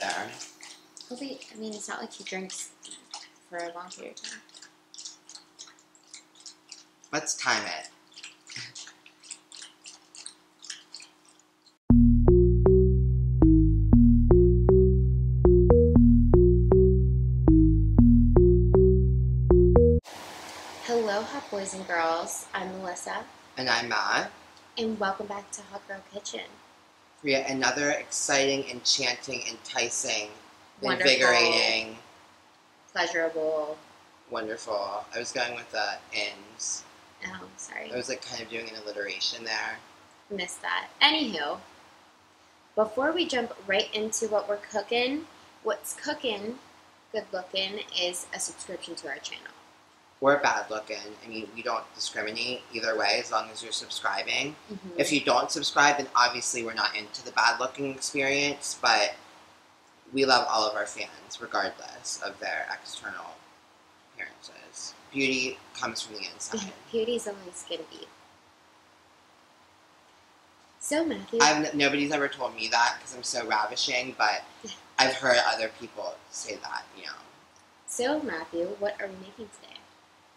there. Hopefully, I mean, it's not like he drinks for a long period of time. Let's time it. Hello, hot boys and girls. I'm Melissa. And I'm Matt. And welcome back to Hot Girl Kitchen. For yet another exciting, enchanting, enticing, Wonderful, invigorating, pleasurable. Wonderful. I was going with the ins. Oh, sorry. I was like kind of doing an alliteration there. Missed that. Anywho, before we jump right into what we're cooking, what's cooking, good looking, is a subscription to our channel. Or bad looking. I mean, we don't discriminate either way as long as you're subscribing. Mm-hmm. If you don't subscribe, then obviously we're not into the bad looking experience, but we love all of our fans regardless of their external appearances. Beauty comes from the inside. Beauty's only skin deep. So, Matthew. Nobody's ever told me that because I'm so ravishing, but I've heard other people say that, you know. So, Matthew, what are we making today?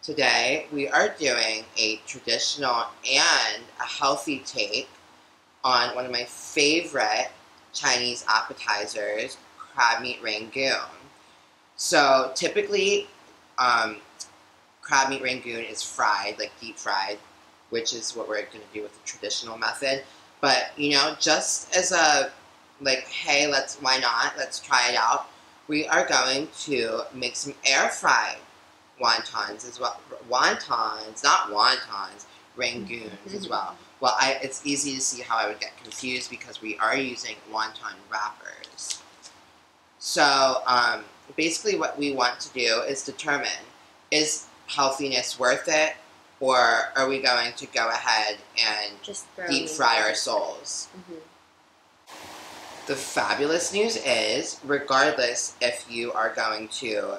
Today, we are doing a traditional and a healthy take on one of my favorite Chinese appetizers, Crabmeat Rangoon. So, typically, Crabmeat Rangoon is fried, like deep fried, which is what we're going to do with the traditional method. But, you know, just as a, like, hey, why not? Let's try it out. We are going to make some air-fried wontons as well. Wontons, not wontons, rangoons as well. Well, it's easy to see how I would get confused because we are using wonton wrappers. So, basically what we want to do is determine, is healthiness worth it, or are we going to go ahead and just deep fry our souls? The fabulous news is, regardless if you are going to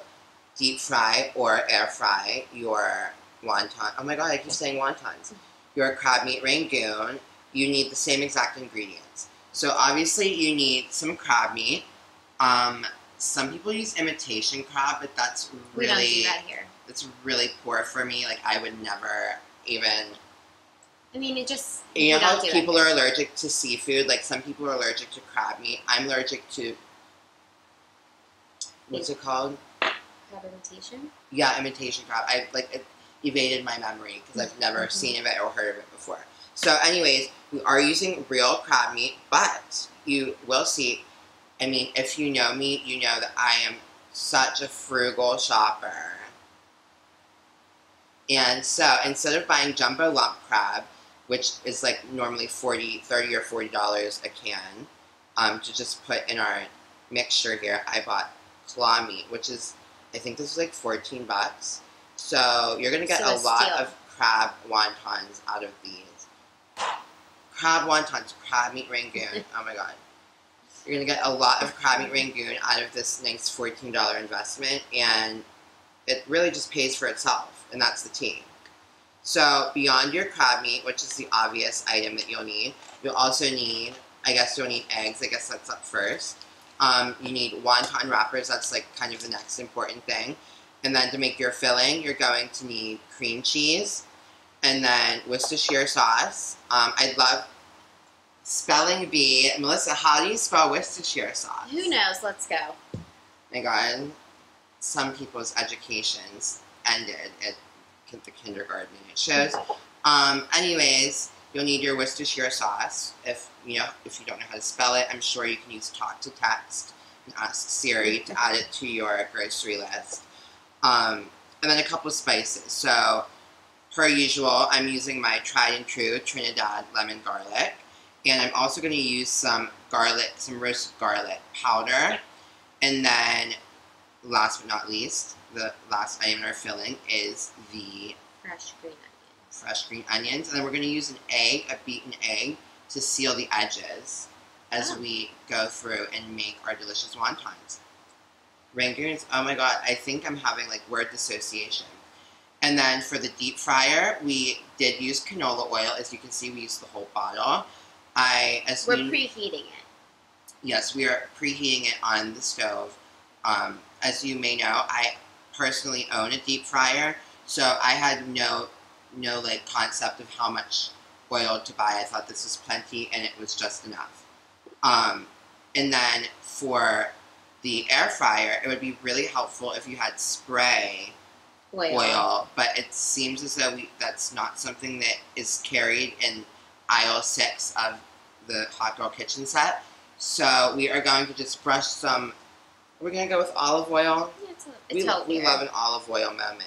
deep fry or air fry your wonton, oh my god, I keep saying wontons, your Crabmeat Rangoon, you need the same exact ingredients. So obviously you need some crab meat. Some people use imitation crab, but that's really, we don't do that here. It's really poor for me. Like, I would never even... I mean, it just... You know how people are allergic to seafood? Like, some people are allergic to crab meat. I'm allergic to... What's it called? Crab imitation? Yeah, imitation crab. It evaded my memory because I've never seen of it or heard of it before. So anyways, we are using real crab meat, but you will see, I mean, if you know me, you know that I am such a frugal shopper. And so instead of buying jumbo lump crab, which is like normally $30 or $40 a can, to just put in our mixture here, I bought claw meat, which is, I think this is like 14 bucks. So you're going to get a lot of crab wontons out of these. Crab wontons, Crabmeat Rangoon. Oh my god. You're going to get a lot of Crabmeat Rangoon out of this nice $14 investment, and it really just pays for itself, and that's the tea. So beyond your crab meat, which is the obvious item that you'll need, you'll also need, I guess you'll need eggs. I guess that's up first. You need wonton wrappers. That's like kind of the next important thing. And then to make your filling, you're going to need cream cheese, and then Worcestershire sauce. I love spelling bee. Melissa, how do you spell Worcestershire sauce? Who knows? Let's go. My God, some people's educations ended at the kindergarten. It shows. Anyways, you'll need your Worcestershire sauce. If you don't know how to spell it, I'm sure you can use talk to text and ask Siri to add it to your grocery list. And then a couple spices. So, per usual, I'm using my tried and true Trinidad lemon garlic. And I'm also going to use some garlic, some roasted garlic powder. And then, last but not least, the last item in our filling is the fresh green onions. Fresh green onions. And then we're going to use an egg, a beaten egg, to seal the edges as we go through and make our delicious wontons. Rangoons, oh my god, I think I'm having like word dissociation. And then for the deep fryer, we did use canola oil. As you can see, we used the whole bottle. We're preheating it. yes, we are preheating it on the stove. As you may know, I personally own a deep fryer, so I had no like concept of how much oil to buy. I thought this was plenty, and it was just enough. And then for the air fryer, it would be really helpful if you had spray oil, but it seems as though that's not something that is carried in aisle 6 of the Hot Girl Kitchen set. So we are going to just brush some. We're going to go with olive oil. Yeah, we love an olive oil moment.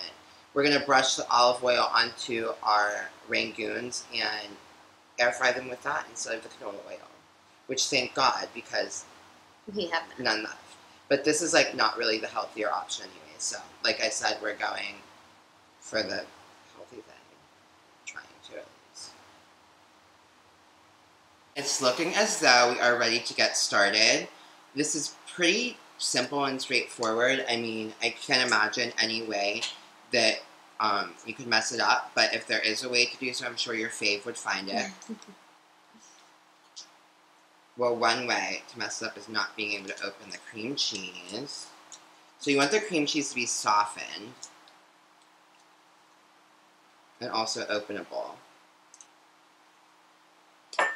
We're going to brush the olive oil onto our rangoons and air fry them with that instead of the canola oil. Which, thank God, because we have none left. But this is like not really the healthier option anyway. So, like I said, we're going for the healthy thing. Trying to at least. It's looking as though we are ready to get started. This is pretty simple and straightforward. I mean, I can't imagine any way that you could mess it up. But if there is a way to do so, I'm sure your fave would find it. Well, one way to mess it up is not being able to open the cream cheese. So you want the cream cheese to be softened and also openable. Oh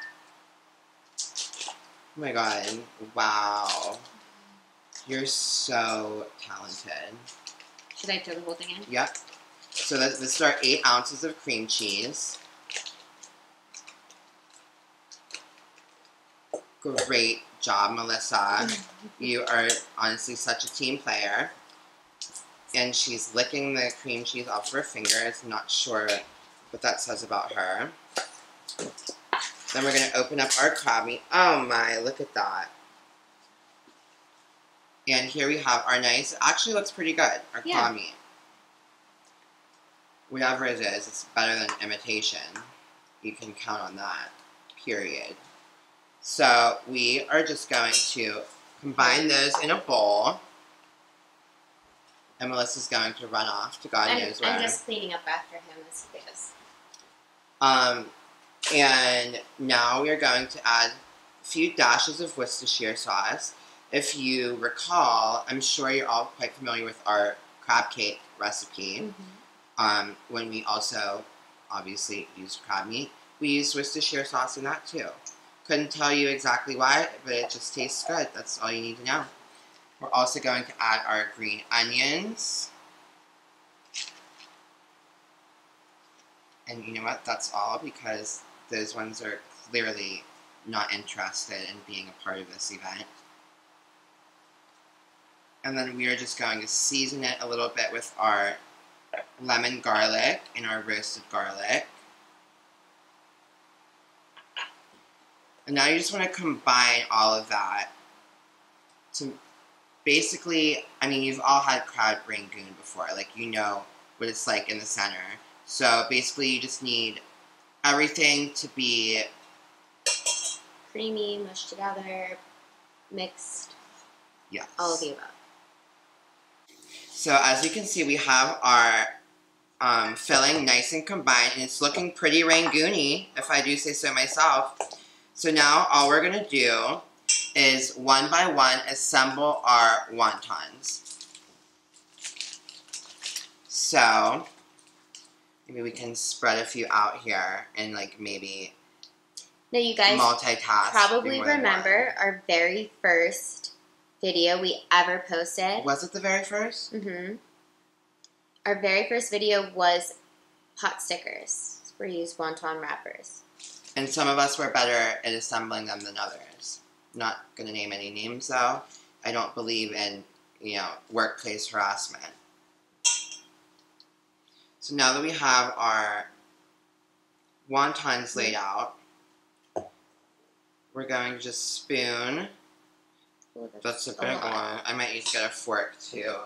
my god, wow. You're so talented. Should I throw the whole thing in? Yep. So this is our 8 ounces of cream cheese. Great job, Melissa. You are honestly such a team player. And she's licking the cream cheese off her fingers. Not sure what that says about her. Then we're going to open up our crab meat. Oh my, look at that. And here we have our nice, actually looks pretty good, our crab meat. Whatever it is, it's better than imitation. You can count on that, period. So we are just going to combine those in a bowl. And Melissa's going to run off to God knows where. I'm just cleaning up after him as he goes. And now we are going to add a few dashes of Worcestershire sauce. If you recall, I'm sure you're all quite familiar with our crab cake recipe. When we also obviously used crab meat, we used Worcestershire sauce in that too. Couldn't tell you exactly why, but it just tastes good. That's all you need to know. We're also going to add our green onions. And you know what? That's all, because those ones are clearly not interested in being a part of this event. And then we are just going to season it a little bit with our lemon garlic and our roasted garlic. And now you just want to combine all of that to basically, I mean, you've all had crab rangoon before. Like, you know what it's like in the center. So basically you just need everything to be creamy, mushed together, mixed. Yes. All of the above. So as you can see, we have our filling nice and combined, and it's looking pretty rangoony, if I do say so myself. So now all we're going to do is one by one assemble our wontons. So maybe we can spread a few out here and like maybe now you guys multitask. Probably remember our very first video we ever posted. Was it the very first? Mm-hmm. Our very first video was pot stickers. We used wonton wrappers. And some of us were better at assembling them than others. Not going to name any names, though. I don't believe in, you know, workplace harassment. So now that we have our wontons laid out, we're going to just spoon. Ooh, that's a big one. I might need to get a fork to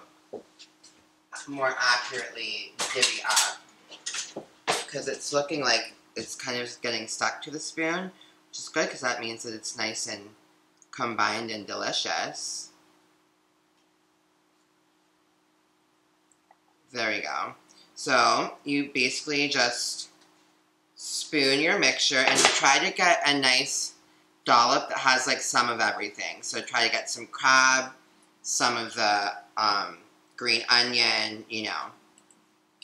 more accurately divvy up. Because it's looking like it's kind of getting stuck to the spoon, which is good because that means that it's nice and combined and delicious. There we go. So you basically just spoon your mixture and try to get a nice dollop that has like some of everything. So try to get some crab, some of the green onion, you know.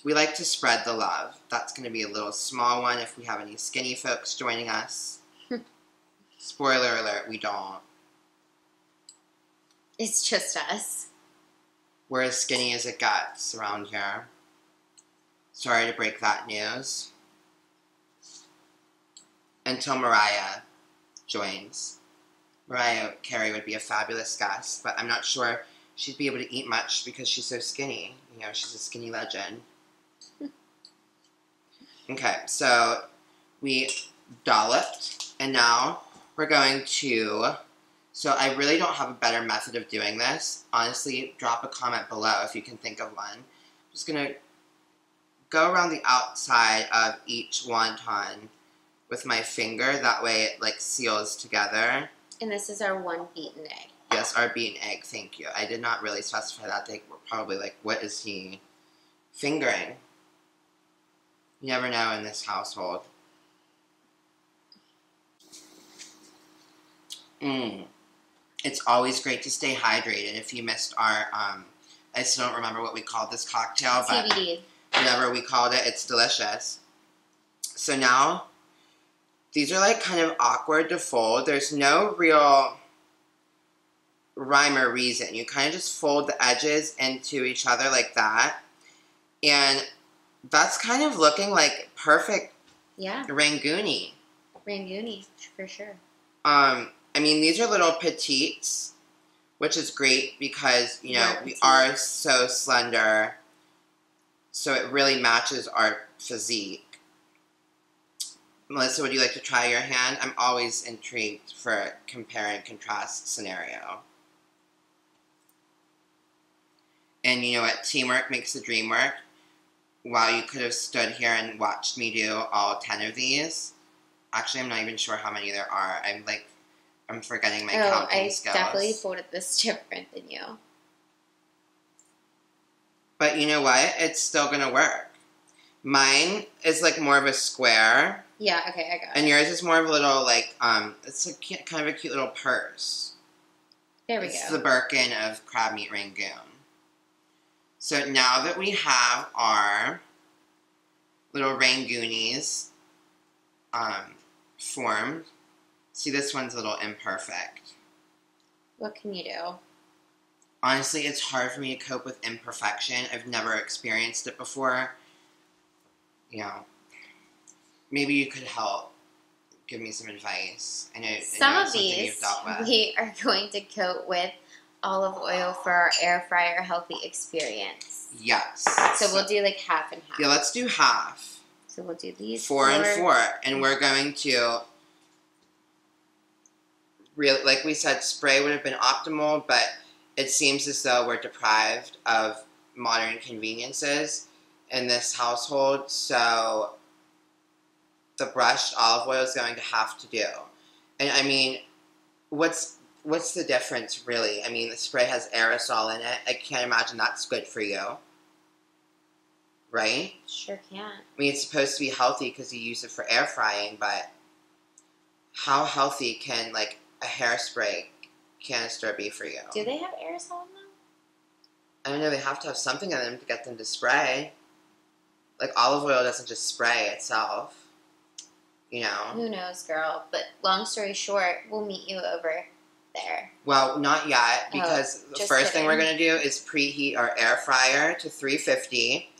We like to spread the love. That's going to be a little small one if we have any skinny folks joining us. Spoiler alert, we don't. It's just us. We're as skinny as it gets around here. Sorry to break that news. Until Mariah joins. Mariah Carey would be a fabulous guest, but I'm not sure she'd be able to eat much because she's so skinny. You know, she's a skinny legend. Okay, so we dolloped, and now we're going to, so I really don't have a better method of doing this. Honestly, drop a comment below if you can think of one. I'm just going to go around the outside of each wonton with my finger. That way it like seals together. And this is our one beaten egg. Yes, our beaten egg, thank you. I did not really specify that. They were probably like, what is he fingering? You never know in this household. It's always great to stay hydrated. If you missed our, I still don't remember what we called this cocktail, but TBD. Whatever we called it, it's delicious. So now, these are like kind of awkward to fold. There's no real rhyme or reason. You kind of just fold the edges into each other like that. And that's kind of looking like perfect Rangoon-y. Rangoon-y, for sure. I mean, these are little petites, which is great because, you know, we are so slender. So it really matches our physique. Melissa, would you like to try your hand? I'm always intrigued for a compare and contrast scenario. And you know what? Teamwork makes the dream work. Wow, you could have stood here and watched me do all 10 of these. Actually, I'm not even sure how many there are. I'm forgetting my counting skills. I definitely folded this different than you. But you know what? It's still going to work. Mine is like more of a square. Yeah, okay, I got it. And yours is more of a little like, it's a cute, kind of a cute little purse. There we go. It's the Birkin of Crabmeat Rangoon. So now that we have our little Rangoonies formed, see, this one's a little imperfect. What can you do? Honestly, it's hard for me to cope with imperfection. I've never experienced it before. You know, maybe you could help. Give me some advice. I know some of these we are going to coat with olive oil for our air fryer healthy experience. Yes. So we'll do like half and half. Yeah, let's do half. So we'll do these 4 and 4. And we're going to, really, like we said, spray would have been optimal, but it seems as though we're deprived of modern conveniences in this household, so the brushed olive oil is going to have to do. And I mean, what's the difference, really? I mean, the spray has aerosol in it. I can't imagine that's good for you. Right? Sure can. I mean, it's supposed to be healthy because you use it for air frying, but how healthy can, like, a hairspray canister be for you? Do they have aerosol in them? I don't know. They have to have something in them to get them to spray. Like, olive oil doesn't just spray itself. You know? Who knows, girl? But long story short, we'll meet you over there. Well, not yet, because the first thing we're going to do is preheat our air fryer to 350,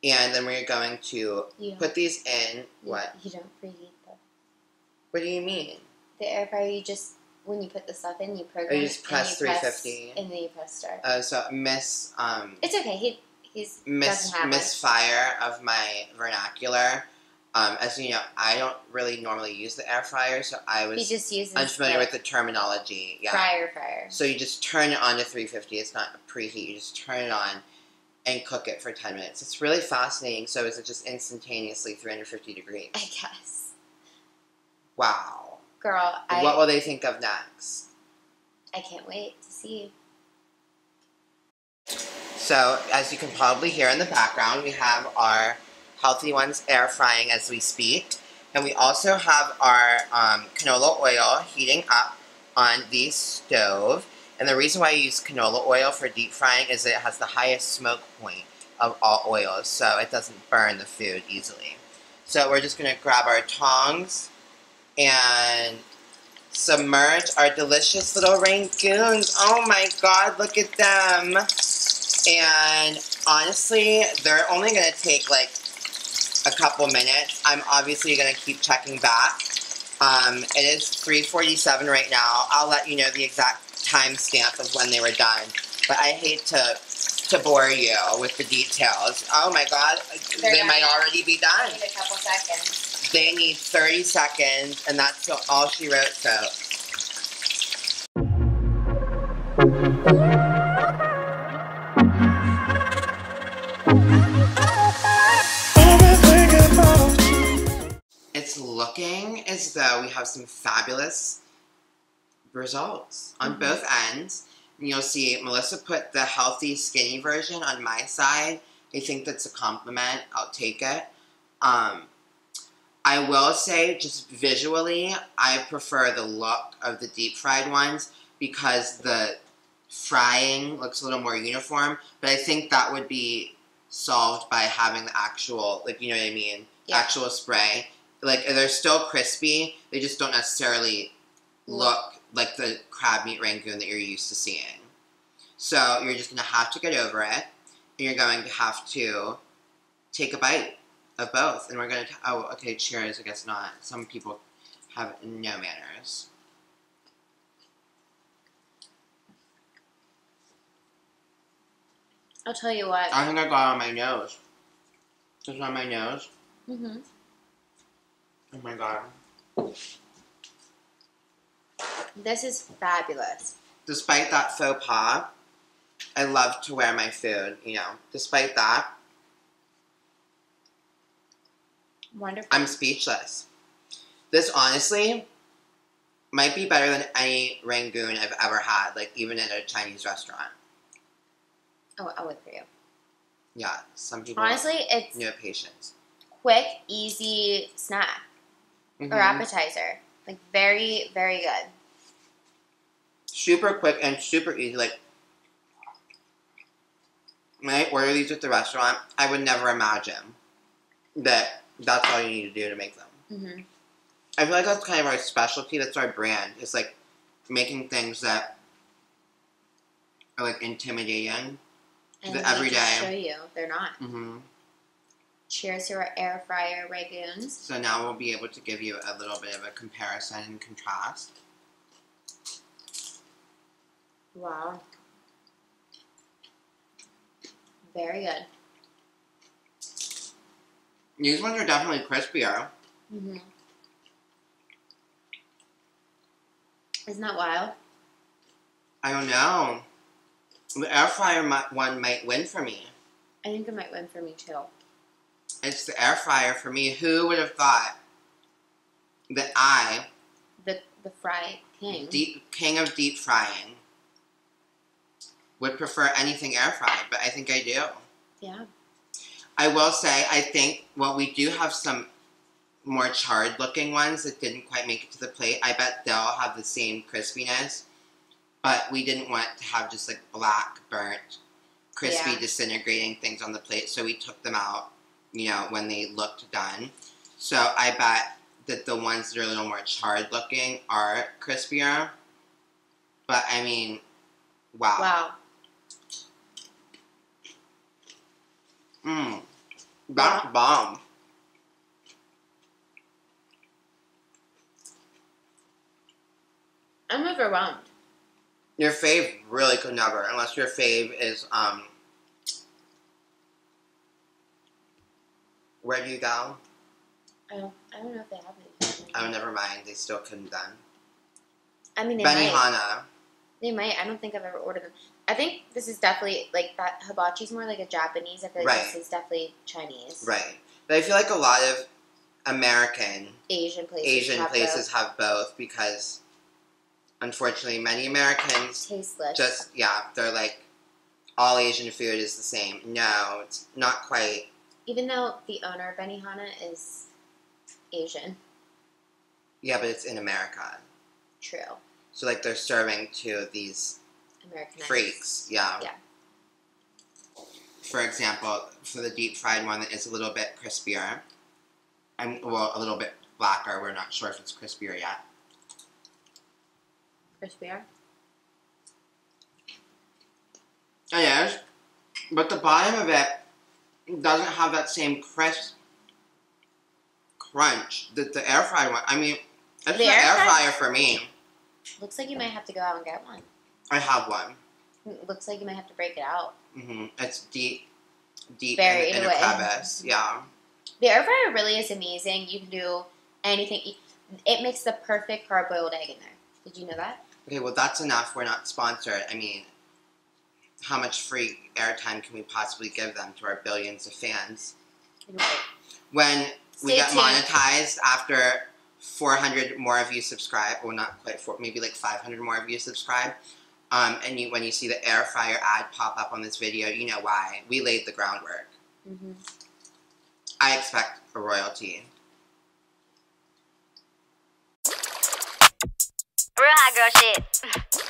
and then we're going to put these in. What? You don't preheat them. What do you mean? The air fryer, you just, when you put the stuff in, you program it. You just press 350. And then you press start. So Miss... it's okay. He's misfire of my vernacular. As you know, I don't really normally use the air fryer, so I was unfamiliar with the terminology. Yeah. Fryer. So you just turn it on to 350. It's not a preheat. You just turn it on and cook it for 10 minutes. It's really fascinating. So is it just instantaneously 350 degrees? I guess. Wow. Girl, what will they think of next? I can't wait to see. So, as you can probably hear in the background, we have our Healthy Ones air frying as we speak. And we also have our canola oil heating up on the stove. And the reason why I use canola oil for deep frying is that it has the highest smoke point of all oils, so it doesn't burn the food easily. So we're just going to grab our tongs and submerge our delicious little rangoons. Oh my god, look at them. And honestly, they're only going to take like a couple minutes. I'm obviously going to keep checking back. It is 3:47 right now. I'll let you know the exact timestamp of when they were done. But I hate to bore you with the details. Oh my god, they might already be done. Need a couple seconds. They need 30 seconds, and that's all she wrote, so. It's looking as though we have some fabulous results on both ends. And you'll see Melissa put the healthy, skinny version on my side. I think that's a compliment. I'll take it. I will say, just visually, I prefer the look of the deep fried ones because the frying looks a little more uniform. But I think that would be solved by having the actual, like, you know what I mean? Yeah. Actual spray. Like, they're still crispy. They just don't necessarily look like the crab meat rangoon that you're used to seeing. So you're just going to have to get over it. And you're going to have to take a bite of both. And we're going to, oh, okay, cheers, I guess not. Some people have no manners. I'll tell you what. I think I got it on my nose. Just on my nose. Mm-hmm. Oh my god. This is fabulous. Despite that faux pas, I love to wear my food, you know. Despite that, wonderful. I'm speechless. This honestly might be better than any rangoon I've ever had, like even at a Chinese restaurant. Oh, I'll wait for you. Yeah, some people honestly, it's no patience. Quick, easy snack or appetizer. Like very, very good. Super quick and super easy. Like when I order these at the restaurant, I would never imagine that that's all you need to do to make them. Mm-hmm. I feel like that's kind of our specialty. That's our brand. It's like making things that are like intimidating to the everyday. Show you, they're not. Mm-hmm. Cheers to our air fryer rangoons. So now we'll be able to give you a little bit of a comparison and contrast. Wow. Very good. These ones are definitely crispier. Mm-hmm. Isn't that wild? I don't know. The air fryer one might win for me. I think it might win for me too. It's the air fryer for me. Who would have thought that I, the fry king, king of deep frying, would prefer anything air fried? But I think I do. Yeah. I will say, I think, well, we do have some more charred looking ones that didn't quite make it to the plate. I bet they'll have the same crispiness, but we didn't want to have just like black, burnt, crispy, disintegrating things on the plate, so we took them out, you know, when they looked done. So I bet that the ones that are a little more charred looking are crispier. But I mean, wow. Wow. That's bomb. I'm overwhelmed. Your fave really could never, unless your fave is, where do you go? I don't know if they have any. Oh, never mind. They still couldn't then. I mean, they Benihana. might. They might. I don't think I've ever ordered them. I think this is definitely, like, that hibachi's more like a Japanese. I feel like this is definitely Chinese. Right. But I feel like a lot of American Asian places have both because, unfortunately, many Americans tasteless. Just, they're like, all Asian food is the same. No, it's not quite. Even though the owner of Benihana is Asian. Yeah, but it's in America. True. So, like, they're serving to these Americanized freaks. Yeah. Yeah. For example, for the deep fried one that is a little bit crispier, and well, a little bit blacker. We're not sure if it's crispier yet. Crispier? It is, but the bottom of it doesn't have that same crisp crunch that the air fried one. I mean, it's the air fryer for me. Looks like you might have to go out and get one. I have one. Looks like you might have to break it out. It's deep Buried in a away. crevice. Yeah. The air fryer really is amazing. You can do anything. It makes the perfect hard-boiled egg in there. Did you know that? Okay, well, that's enough. We're not sponsored. I mean, how much free airtime can we possibly give them to our billions of fans? You're right. When we get tuned. monetized after 400 more of you subscribe, well, not quite 4, maybe like 500 more of you subscribe, and when you see the air fryer ad pop up on this video, you know why. We laid the groundwork. Mm-hmm. I expect a royalty. Real hot girl shit.